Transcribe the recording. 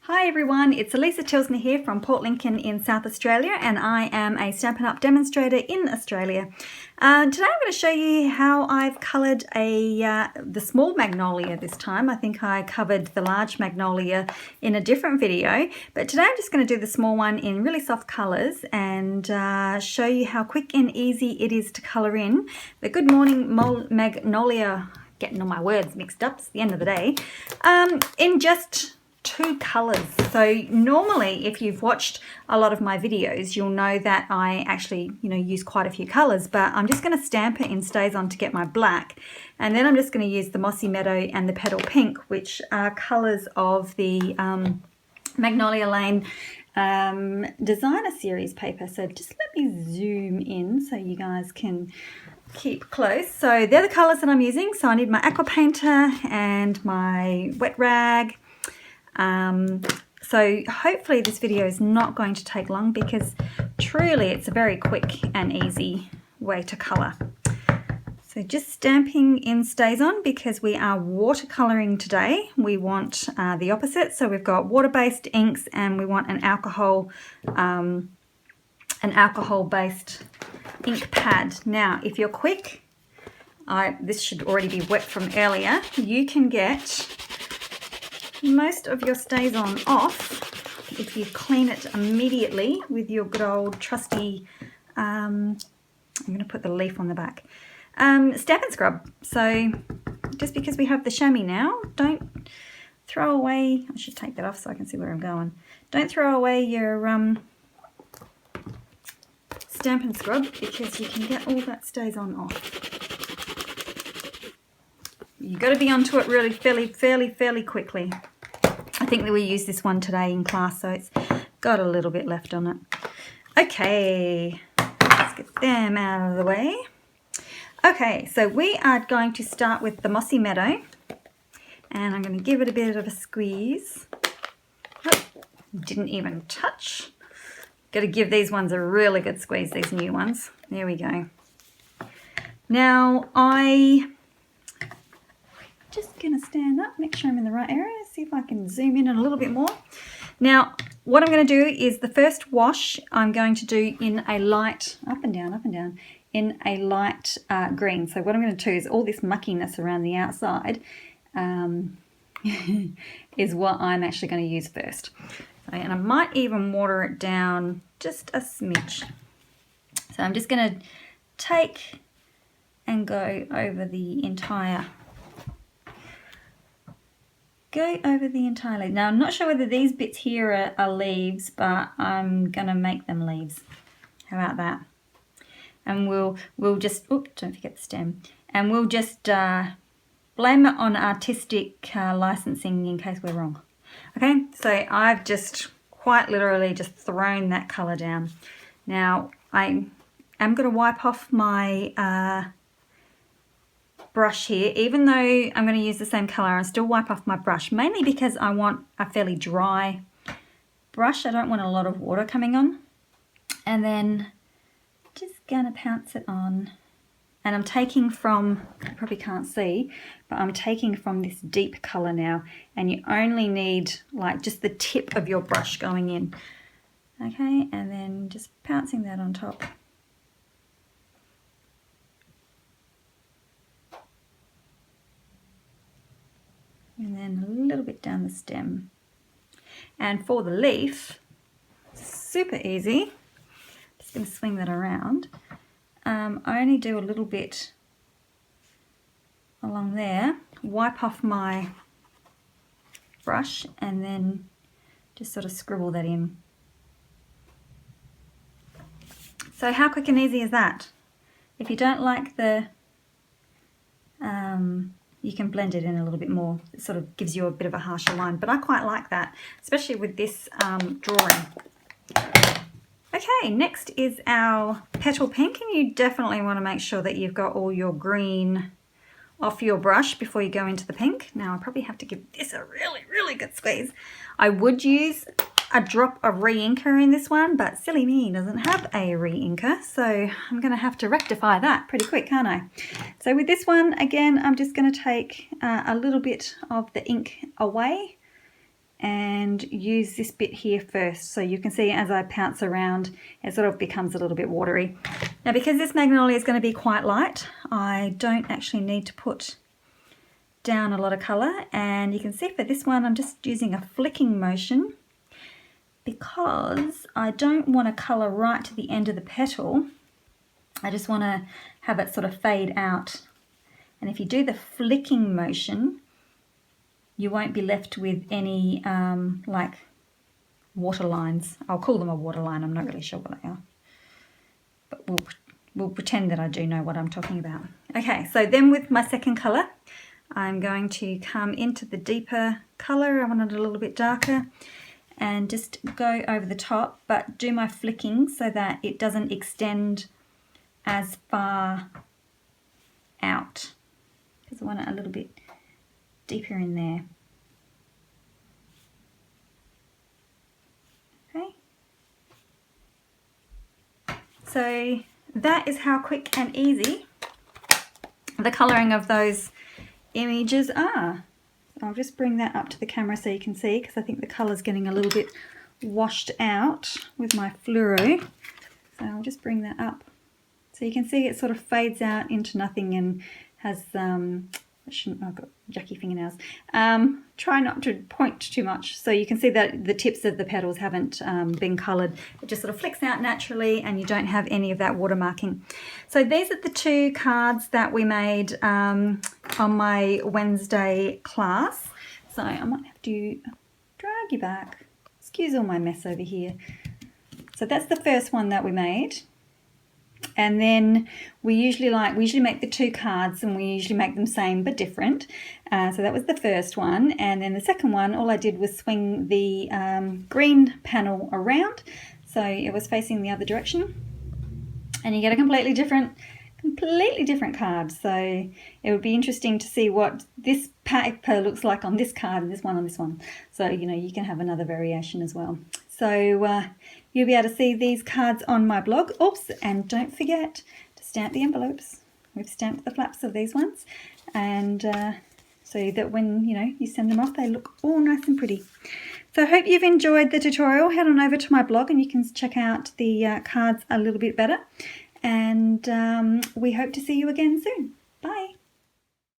Hi everyone, it's Alisa Tilsner here from Port Lincoln in South Australia, and I am a Stampin' Up demonstrator in Australia. Today I'm going to show you how I've coloured the small magnolia this time. I think I covered the large magnolia in a different video, but today I'm just going to do the small one in really soft colours and show you how quick and easy it is to colour in. The Good Morning Magnolia, getting all my words mixed up, it's the end of the day, in just 2 colours. So normally if you've watched a lot of my videos you'll know that I actually use quite a few colours, but I'm just going to stamp it in Stays On to get my black, and then I'm just going to use the Mossy Meadow and the Petal Pink, which are colours of the Magnolia Lane designer series paper. So just let me zoom in so you guys can keep close. So they're the colours that I'm using. So I need my Aquapainter and my wet rag. So hopefully this video is not going to take long, because truly it's a very quick and easy way to colour. So just stamping in Stays On because we are watercolouring today. We want the opposite. So we've got water-based inks and we want an alcohol-based ink pad. Now, if you're quick, this should already be wet from earlier, you can get most of your Stays On off if you clean it immediately with your good old trusty, I'm going to put the leaf on the back, Stampin' Scrub. So just because we have the chamois now, don't throw away, I should take that off so I can see where I'm going. Don't throw away your Stampin' Scrub, because you can get all that Stays On off. You've got to be onto it really fairly quickly. I think that we used this one today in class, so it's got a little bit left on it. Okay, let's get them out of the way. Okay, so we are going to start with the Mossy Meadow, and I'm going to give it a bit of a squeeze. Oh, didn't even touch. Got to give these ones a really good squeeze, these new ones. There we go. Now just going to stand up, make sure I'm in the right area, see if I can zoom in a little bit more. Now, what I'm going to do is the first wash I'm going to do in a light, up and down, in a light green. So what I'm going to do is all this muckiness around the outside is what I'm actually going to use first. And I might even water it down just a smidge. So I'm just going to take and go over the entire leaf. Now, I'm not sure whether these bits here are leaves, but I'm going to make them leaves. How about that? And we'll just, oops, don't forget the stem. And we'll just blame it on artistic licensing in case we're wrong. Okay, so I've just quite literally just thrown that colour down. Now, I am going to wipe off my brush here. Even though I'm going to use the same colour, I still wipe off my brush, mainly because I want a fairly dry brush. I don't want a lot of water coming on. And then just going to pounce it on. And I'm taking from, you probably can't see, but I'm taking from this deep colour now, and you only need like just the tip of your brush going in. Okay, and then just pouncing that on top. And then a little bit down the stem. And for the leaf, super easy. Just going to swing that around. I only do a little bit along there, wipe off my brush, and then just sort of scribble that in. So how quick and easy is that? If you don't like the you can blend it in a little bit more. It sort of gives you a bit of a harsher line, but I quite like that, especially with this drawing. Okay, next is our Petal Pink, and you definitely want to make sure that you've got all your green off your brush before you go into the pink. Now I probably have to give this a really good squeeze. I would use a drop of re-inker in this one, but silly me doesn't have a re-inker, so I'm going to have to rectify that pretty quick, can't I? So with this one, again, I'm just going to take a little bit of the ink away and use this bit here first. So you can see as I pounce around, it sort of becomes a little bit watery. Now because this magnolia is going to be quite light, I don't actually need to put down a lot of colour, and you can see for this one I'm just using a flicking motion because I don't want to colour right to the end of the petal. I just want to have it sort of fade out. And if you do the flicking motion, you won't be left with any like water lines. I'll call them a water line, I'm not really sure what they are. But we'll pretend that I do know what I'm talking about. Okay, so then with my second colour, I'm going to come into the deeper colour. I want it a little bit darker, and just go over the top, but do my flicking so that it doesn't extend as far out, because I want it a little bit deeper in there. Okay, so that is how quick and easy the colouring of those images are. I'll just bring that up to the camera so you can see, because I think the colour's getting a little bit washed out with my fluoro. So I'll just bring that up. So you can see it sort of fades out into nothing and has, I've got yucky fingernails. Try not to point too much. So you can see that the tips of the petals haven't been coloured. It just sort of flicks out naturally and you don't have any of that watermarking. So these are the two cards that we made on my Wednesday class. So I might have to drag you back. Excuse all my mess over here. So that's the first one that we made. And then we usually make the two cards, and we usually make them same but different. So that was the first one, and then the second one, all I did was swing the green panel around, so it was facing the other direction, and you get a completely different card. So it would be interesting to see what this paper looks like on this card and this one on this one. So you can have another variation as well. So you'll be able to see these cards on my blog. Oops, and don't forget to stamp the envelopes. We've stamped the flaps of these ones, and so that when you send them off, they look all nice and pretty. So I hope you've enjoyed the tutorial. Head on over to my blog and you can check out the cards a little bit better. And we hope to see you again soon. Bye.